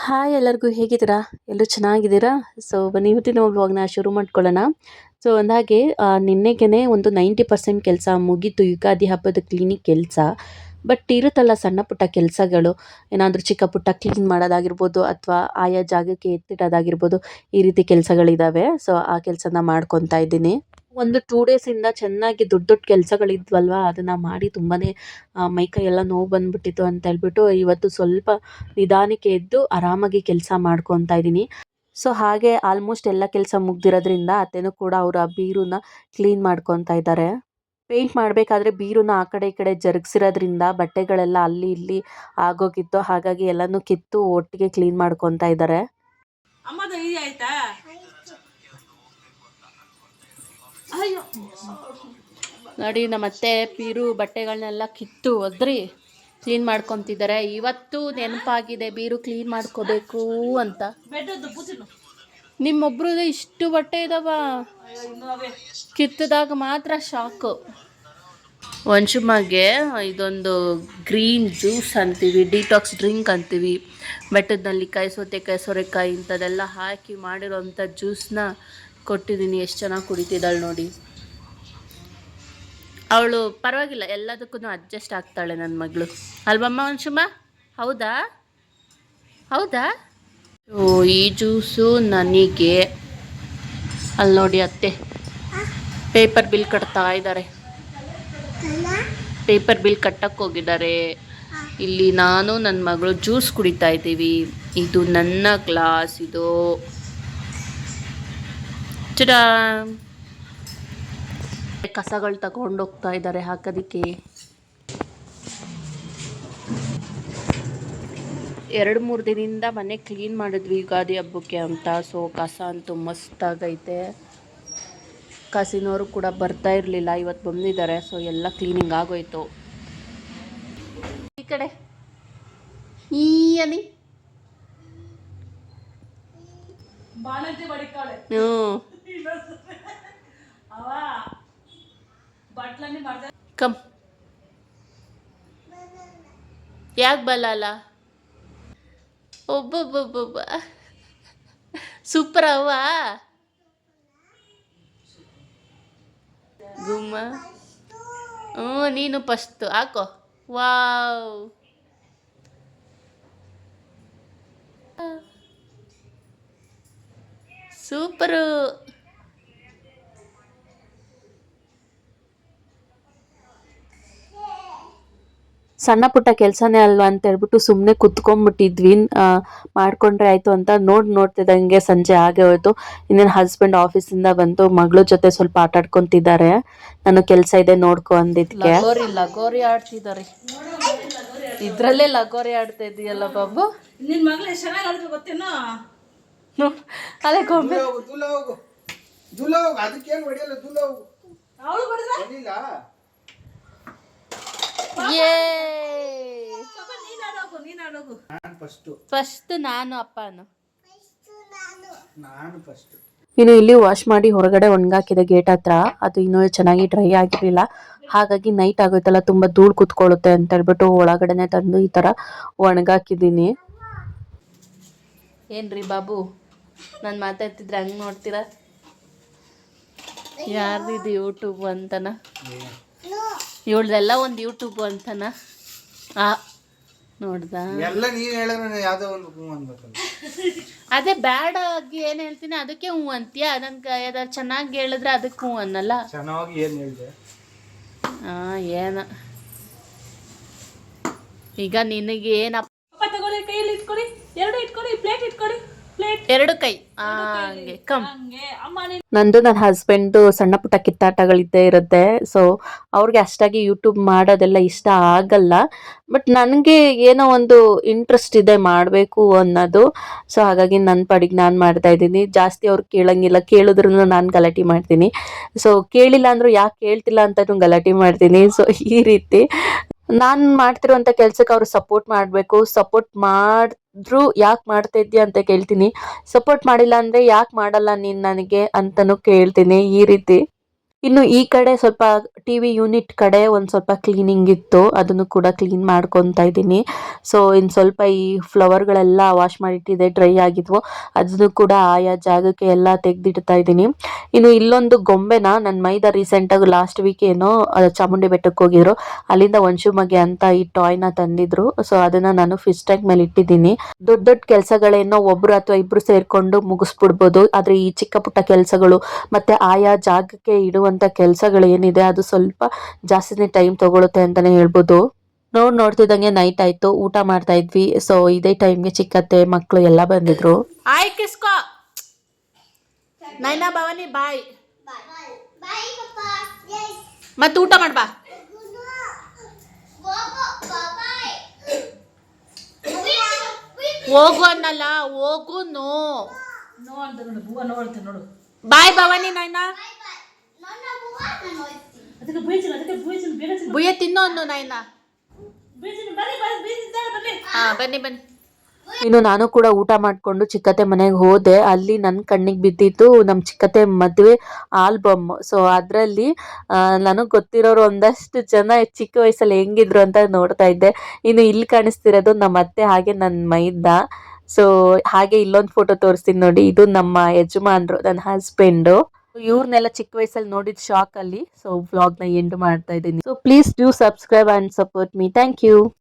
Hi ಎಲ್ಲರಿಗೂ ಹೇಗಿದ್ದೀರಾ? ಎಲ್ಲರೂ ಚೆನ್ನಾಗಿದ್ದೀರಾ? ಸೊ ಬನ್ನಿ ಇವತ್ತಿನ ವ್ಲಾಗ್‌ನ ಶುರು ಮಾಡ್ಕೊಳ್ಳೋಣ. ಸೊ ಅಂದ್ಹಾಗೆ ನಿನ್ನೆಗೆನೆ ಒಂದು 90% ಕೆಲಸ ಮುಗೀತು ಯುಗಾದಿ ಹಬ್ಬದ ಕ್ಲೀನಿಂಗ್ ಕೆಲಸ. ಬಟ್ ಇರುತ್ತಲ್ಲ ಸಣ್ಣ ಪುಟ್ಟ ಕೆಲಸಗಳು, ಏನಾದರೂ ಚಿಕ್ಕ ಪುಟ್ಟ ಕ್ಲೀನ್ ಮಾಡೋದಾಗಿರ್ಬೋದು ಅಥವಾ ಆಯಾ ಜಾಗಕ್ಕೆ ಎತ್ತಿಡೋದಾಗಿರ್ಬೋದು, ಈ ರೀತಿ ಕೆಲಸಗಳಿದ್ದಾವೆ. ಸೊ ಆ ಕೆಲಸನ ಮಾಡ್ಕೊತಾ ಇದ್ದೀನಿ. ಒಂದು 2 ಡೇಸಿಂದ ಚೆನ್ನಾಗಿ ದೊಡ್ಡ ದೊಡ್ಡ ಕೆಲಸಗಳಿದ್ವಲ್ವಾ, ಅದನ್ನು ಮಾಡಿ ತುಂಬಾ ಮೈಕೈ ಎಲ್ಲ ನೋವು ಬಂದುಬಿಟ್ಟಿತ್ತು ಅಂತ ಹೇಳ್ಬಿಟ್ಟು ಇವತ್ತು ಸ್ವಲ್ಪ ನಿಧಾನಕ್ಕೆ ಎದ್ದು ಆರಾಮಾಗಿ ಕೆಲಸ ಮಾಡ್ಕೊತಾ ಇದ್ದೀನಿ. ಸೊ ಹಾಗೆ ಆಲ್ಮೋಸ್ಟ್ ಎಲ್ಲ ಕೆಲಸ ಮುಗ್ದಿರೋದ್ರಿಂದ ಅತ್ತೆನೂ ಕೂಡ ಅವರ ಬೀರೂನ ಕ್ಲೀನ್ ಮಾಡ್ಕೊತಾ ಇದ್ದಾರೆ. ಪೇಂಟ್ ಮಾಡಬೇಕಾದ್ರೆ ಬೀರೂನ ಆ ಕಡೆ ಈ ಕಡೆ ಜರುಗಿಸಿರೋದ್ರಿಂದ ಬಟ್ಟೆಗಳೆಲ್ಲ ಅಲ್ಲಿ ಇಲ್ಲಿ ಆಗೋಗಿತ್ತು. ಹಾಗಾಗಿ ಎಲ್ಲನೂ ಕಿತ್ತು ಒಟ್ಟಿಗೆ ಕ್ಲೀನ್ ಮಾಡ್ಕೊತಾ ಇದ್ದಾರೆ. ನೋಡಿ ನಮ್ಮತ್ತೆ ಬೀರು ಬಟ್ಟೆಗಳನ್ನೆಲ್ಲ ಕಿತ್ತು ಒದ್ರಿ ಕ್ಲೀನ್ ಮಾಡ್ಕೊತಿದ್ದಾರೆ. ಇವತ್ತು ನೆನಪಾಗಿದೆ ಬೀರು ಕ್ಲೀನ್ ಮಾಡ್ಕೋಬೇಕು ಅಂತ. ನಿಮ್ಮೊಬ್ರದ್ದು ಇಷ್ಟು ಬಟ್ಟೆ ಇದಾವ, ಕಿತ್ತದಾಗ ಮಾತ್ರ ಶಾಕು. ವಂಶುಮಗೆ ಇದೊಂದು ಗ್ರೀನ್ ಜ್ಯೂಸ್ ಅಂತೀವಿ, ಡಿಟಾಕ್ಸ್ ಡ್ರಿಂಕ್ ಅಂತೀವಿ. ಬೆಟ್ಟದ ನೆಲ್ಲಿಕಾಯಿ, ಸೌತೆಕಾಯಿ, ಸೋರೆಕಾಯಿ ಇಂಥದ್ದೆಲ್ಲ ಹಾಕಿ ಮಾಡಿರೋಂಥ ಜ್ಯೂಸನ್ನ ಕೊಟ್ಟಿದ್ದೀನಿ. ಎಷ್ಟು ಚೆನ್ನಾಗಿ ಕುಡಿತಿದ್ದಾಳೆ ನೋಡಿ. ಅವಳು ಪರವಾಗಿಲ್ಲ, ಎಲ್ಲದಕ್ಕೂ ಅಡ್ಜಸ್ಟ್ ಆಗ್ತಾಳೆ ನನ್ನ ಮಗಳು ಅಲ್ವಮ್ಮ ವಂಶುಮ್ಮ? ಹೌದಾ ಹೌದಾ? ಓ ಈ ಜ್ಯೂಸು ನನಗೆ. ಅಲ್ಲಿ ನೋಡಿ ಅತ್ತೆ ಪೇಪರ್ ಬಿಲ್ ಕಟ್ತಾ ಇದ್ದಾರೆ. ಪೇಪರ್ ಬಿಲ್ ಕಟ್ಟಕ್ಕೆ ಹೋಗಿದ್ದಾರೆ. ಇಲ್ಲಿ ನಾನು ನನ್ನ ಮಗಳು ಜ್ಯೂಸ್ ಕುಡಿತಾ ಇದ್ದೀವಿ. ಇದು ನನ್ನ ಗ್ಲಾಸ್. ಇದು ಚಡಾ ಕಸಗಳು ತಗೊಂಡು ಹೋಗ್ತಾ ಇದ್ದಾರೆ ಹಾಕೋದಕ್ಕೆ. 2-3 ದಿನದಿಂದ ಮನೆ ಕ್ಲೀನ್ ಮಾಡಿದ್ವಿ ಯುಗಾದಿ ಹಬ್ಬಕ್ಕೆ ಅಂತ. ಸೊ ಕಸ ಅಂತೂ ಮಸ್ತಾಗೈತೆ. ಕಸಿನವರು ಕೂಡ ಬರ್ತಾ ಇರಲಿಲ್ಲ, ಇವತ್ತು ಬಂದಿದ್ದಾರೆ. ಸೊ ಎಲ್ಲ ಕ್ಲೀನಿಂಗ್ ಆಗೋಯ್ತು. ಈ ಕಡೆ ಈ ಅನಿ ಕಮ್ ಯಾಕೆ ಬಲ್ಲಲ್ಲ? ಒಬ್ಬೊಬ್ಬೊಬ್ಬೊಬ್ಬ ಸೂಪರ್ ಅವ್ವ. ಗುಮ್ಮ ನೀನು ಫಸ್ಟ್ ಹಾಕೋ. Wow super. ಸಣ್ಣ ಪುಟ್ಟ ಕೆಲಸನೇ ಅಲ್ವಾ ಅಂತ ಹೇಳ್ಬಿಟ್ಟು ಸುಮ್ಮನೆ ಕುತ್ಕೊಂಡ್ಬಿಟ್ಟಿದ್ವಿ. ಮಾಡ್ಕೊಂಡ್ರೆ ಆಯಿತು ಅಂತ ನೋಡ್ತಿದ್ದಂಗೆ ಸಂಜೆ ಆಗೇ ಹೋಯ್ತು. ಇನ್ನೇನು ಹಸ್ಬೆಂಡ್ ಆಫೀಸಿಂದ ಬಂದು ಮಗಳ ಜೊತೆ ಸ್ವಲ್ಪ ಆಟ ಆಡ್ಕೊತಿದ್ದಾರೆ. ನಾನು ಕೆಲಸ ಇದೆ ನೋಡ್ಕೊ ಅಂದಿದ್ದಕ್ಕೆ. ಲಗೋರಿ ಆಡ್ತಿದ್ದಾರೆ. ಇದ್ರಲ್ಲೇ ಲಗೋರಿ ಆಡ್ತಾ ಇದೆಯಲ್ಲ ಬಾಬು. ನಿನ್ನ ಮಗಳು ಎಷ್ಟು ಚೆನ್ನಾಗಿ ಆಡ್ತು ಗೊತ್ತೇನೋ. ಅದೇ ಗೊಂಬೆ ಫಸ್ಟ್ ನಾನು ಅಪ್ಪನು. ಇನ್ನು ಇಲ್ಲಿ ವಾಶ್ ಮಾಡಿ ಹೊರಗಡೆ ಒಣಗಾಕಿದೆ ಗೇಟ್ ಹತ್ರ. ಅದು ಇನ್ನೂ ಚೆನ್ನಾಗಿ ಡ್ರೈ ಆಗಿರಲಿಲ್ಲ. ಹಾಗಾಗಿ ನೈಟ್ ಆಗೋಯ್ತಲ್ಲ, ತುಂಬ ಧೂಳು ಕುತ್ಕೊಳ್ಳುತ್ತೆ ಅಂತ ಹೇಳ್ಬಿಟ್ಟು ಒಳಗಡೆನೆ ತಂದು ಈ ಥರ ಒಣಗಾಕಿದ್ದೀನಿ. ಏನ್ರಿ ಬಾಬು, ನಾನು ಮಾತಾಡ್ತಿದ್ರೆ ಹಂಗೆ ನೋಡ್ತೀರಾ? ಯಾರ್ದಿದು ಯೂಟ್ಯೂಬ್ ಅಂತನ? ಇವಳ್ದೆಲ್ಲ ಒಂದು ಯೂಟ್ಯೂಬ್ ಅಂತನ? ನೋಡ್ದ ಅದೇ ಬ್ಯಾಡ್ ಆಗಿ ಏನ್ ಹೇಳ್ತೀನಿ ಅದಕ್ಕೆ ಹೂ ಅಂತೀಯ. ನನ್ಗೆ ಯಾವ್ದಾರು ಚೆನ್ನಾಗಿ ಹೇಳಿದ್ರೆ ಅದಕ್ಕೆ ಹೂ ಅನ್ನಲ್ಲ. ಏನ ಈಗ ನಿನಗೆ ಏನಪ್ಪ ತಗೊಳ್ಳಿ, ಕೈಯಲ್ಲಿ ಇಟ್ಕೊಳ್ಳಿ, ಎರಡು ಇಟ್ಕೊಳ್ಳಿ, ಪ್ಲೇಟ್ ಇಟ್ಕೊಳ್ಳಿ, ಎರಡು ಕೈ ಹಂಗೆ ಕಮ್. ನಂದು ನನ್ನ ಹಸ್ಬೆಂಡ್ ಸಣ್ಣ ಪುಟ್ಟ ಕಿತ್ತಾಟಗಳಿದ್ದೇ ಇರುತ್ತೆ. ಸೊ ಅವ್ರಿಗೆ ಅಷ್ಟಾಗಿ ಯೂಟ್ಯೂಬ್ ಮಾಡೋದೆಲ್ಲ ಇಷ್ಟ ಆಗಲ್ಲ. ಬಟ್ ನನಗೆ ಏನೋ ಒಂದು ಇಂಟ್ರೆಸ್ಟ್ ಇದೆ ಮಾಡಬೇಕು ಅನ್ನೋದು. ಸೊ ಹಾಗಾಗಿ ನನ್ನ ಪಾಡಿಗೆ ನಾನು ಮಾಡ್ತಾ ಇದ್ದೀನಿ. ಜಾಸ್ತಿ ಅವ್ರು ಕೇಳಂಗಿಲ್ಲ, ಕೇಳಿದ್ರು ನಾನು ಗಲಾಟೆ ಮಾಡ್ತೀನಿ. ಸೊ ಕೇಳಿಲ್ಲ ಅಂದರೂ ಯಾಕೆ ಕೇಳ್ತಿಲ್ಲ ಅಂತಲೂ ಗಲಾಟೆ ಮಾಡ್ತೀನಿ. ಸೊ ಈ ರೀತಿ ನಾನು ಮಾಡ್ತಿರುವಂಥ ಕೆಲ್ಸಕ್ಕೆ ಅವರು ಸಪೋರ್ಟ್ ಮಾಡಬೇಕು. ಸಪೋರ್ಟ್ ಮಾಡಿದ್ರು ಯಾಕೆ ಮಾಡ್ತಾ ಇದ್ದೀಯ ಅಂತ ಕೇಳ್ತೀನಿ. ಸಪೋರ್ಟ್ ಮಾಡಿಲ್ಲ ಅಂದರೆ ಯಾಕೆ ಮಾಡಲ್ಲ ನೀನು ನನಗೆ ಅಂತಲೂ ಕೇಳ್ತೀನಿ. ಈ ರೀತಿ ಇನ್ನು ಈ ಕಡೆ ಸ್ವಲ್ಪ ಟಿವಿ ಯೂನಿಟ್ ಕಡೆ ಒಂದು ಸ್ವಲ್ಪ ಕ್ಲೀನಿಂಗ್ ಇತ್ತು, ಅದನ್ನು ಕೂಡ ಕ್ಲೀನ್ ಮಾಡ್ಕೊತಾ ಇದ್ದೀನಿ. ಸೊ ಇನ್ನು ಸ್ವಲ್ಪ ಈ ಫ್ಲವರ್ಗಳೆಲ್ಲ ವಾಶ್ ಮಾಡಿಟ್ಟಿದೆ, ಡ್ರೈ ಆಗಿದ್ವು, ಅದನ್ನು ಕೂಡ ಆಯಾ ಜಾಗಕ್ಕೆ ಎಲ್ಲ ತೆಗೆದಿಡ್ತಾ ಇದ್ದೀನಿ. ಇನ್ನು ಇಲ್ಲೊಂದು ಗೊಂಬೆನ ನನ್ನ ಮೈದ ರೀಸೆಂಟಾಗಿ ಲಾಸ್ಟ್ ವೀಕ್ ಏನೋ ಚಾಮುಂಡಿ ಬೆಟ್ಟಕ್ಕೆ ಹೋಗಿದ್ರು, ಅಲ್ಲಿಂದ ವಂಶುಮಗೆ ಅಂತ ಈ ಟಾಯ್ನ ತಂದಿದ್ರು. ಸೊ ಅದನ್ನ ನಾನು ಫಿಶ್ ಟ್ಯಾಂಕ್ ಮೇಲೆ ಇಟ್ಟಿದ್ದೀನಿ. ದೊಡ್ಡ ದೊಡ್ಡ ಕೆಲಸಗಳೇನೋ ಒಬ್ರು ಅಥವಾ ಇಬ್ರು ಸೇರ್ಕೊಂಡು ಮುಗಿಸ್ಬಿಡ್ಬೋದು, ಆದ್ರೆ ಈ ಚಿಕ್ಕ ಪುಟ್ಟ ಕೆಲಸಗಳು ಮತ್ತೆ ಆಯಾ ಜಾಗಕ್ಕೆ ಇಡುವಂತ ಕೆಲಸಗಳು ಏನಿದೆ ಅದು ಸ್ವಲ್ಪ ಜಾಸ್ತಿನೇ ಟೈಮ್ ತಗೊಳುತ್ತೆ ಅಂತಾನೆ ಹೇಳ್ಬೋದು. ನೋಡ್ತಿದ್ದಂಗೆ ನೈಟ್ ಆಯ್ತು, ಊಟ ಮಾಡ್ತಾ ಇದ್ವಿ. ಸೊ ಇದೇ ಟೈಮ್ಗೆ ಚಿಕ್ಕತ್ತೆ ಮಕ್ಕಳು ಎಲ್ಲ ಬಂದಿದ್ರು. ಆಯ್ ಕಿಸ್ಕೋ ನೈನಾ ಭವಾನಿ ಬಾಯ್ ಮತ್ತೆ ಊಟ ಮಾಡ್ಬಾ. ಹೋಗು ಅನ್ನಲ್ಲ, ಹೋಗು ನೋ ನೋಡು. ಬಾಯ್ ಭವಾನಿ ನೈನಾ ಬುಯ್ಯ ತಿನ್ನೋ ಅನ್ನು ನೈನಾ. ಹಾ ಬನ್ನಿ. ಇನ್ನು ನಾನು ಕೂಡ ಊಟ ಮಾಡ್ಕೊಂಡು ಚಿಕ್ಕತ್ತೆ ಮನೆಗೆ ಹೋದೆ. ಅಲ್ಲಿ ನನ್ನ ಕಣ್ಣಿಗೆ ಬಿದ್ದಿದ್ದು ನಮ್ಮ ಚಿಕ್ಕತ್ತೆ ಮದುವೆ ಆಲ್ಬಮ್. ಸೊ ಅದರಲ್ಲಿ ನನಗೆ ಗೊತ್ತಿರೋರು ಒಂದಷ್ಟು ಜನ ಚಿಕ್ಕ ವಯಸ್ಸಲ್ಲಿ ಹೆಂಗಿದ್ರು ಅಂತ ನೋಡ್ತಾ ಇದ್ದೆ. ಇನ್ನು ಇಲ್ಲಿ ಕಾಣಿಸ್ತಿರೋದು ನಮ್ಮ ಅತ್ತೆ ಹಾಗೆ ನನ್ನ ಮೈದ. ಸೊ ಹಾಗೆ ಇಲ್ಲೊಂದು ಫೋಟೋ ತೋರಿಸ್ತೀನಿ ನೋಡಿ, ಇದು ನಮ್ಮ ಯಜಮಾನ್ರು, ನನ್ನ ಹಸ್ಬೆಂಡು. ಇವ್ರನ್ನೆಲ್ಲ ಚಿಕ್ಕ ವಯಸ್ಸಲ್ಲಿ ನೋಡಿದ ಶಾಕ್ ಅಲ್ಲಿ ಸೊ ವ್ಲಾಗ್ನ ಎಂಡ್ ಮಾಡ್ತಾ ಇದ್ದೀನಿ. So please do subscribe and support me. Thank you.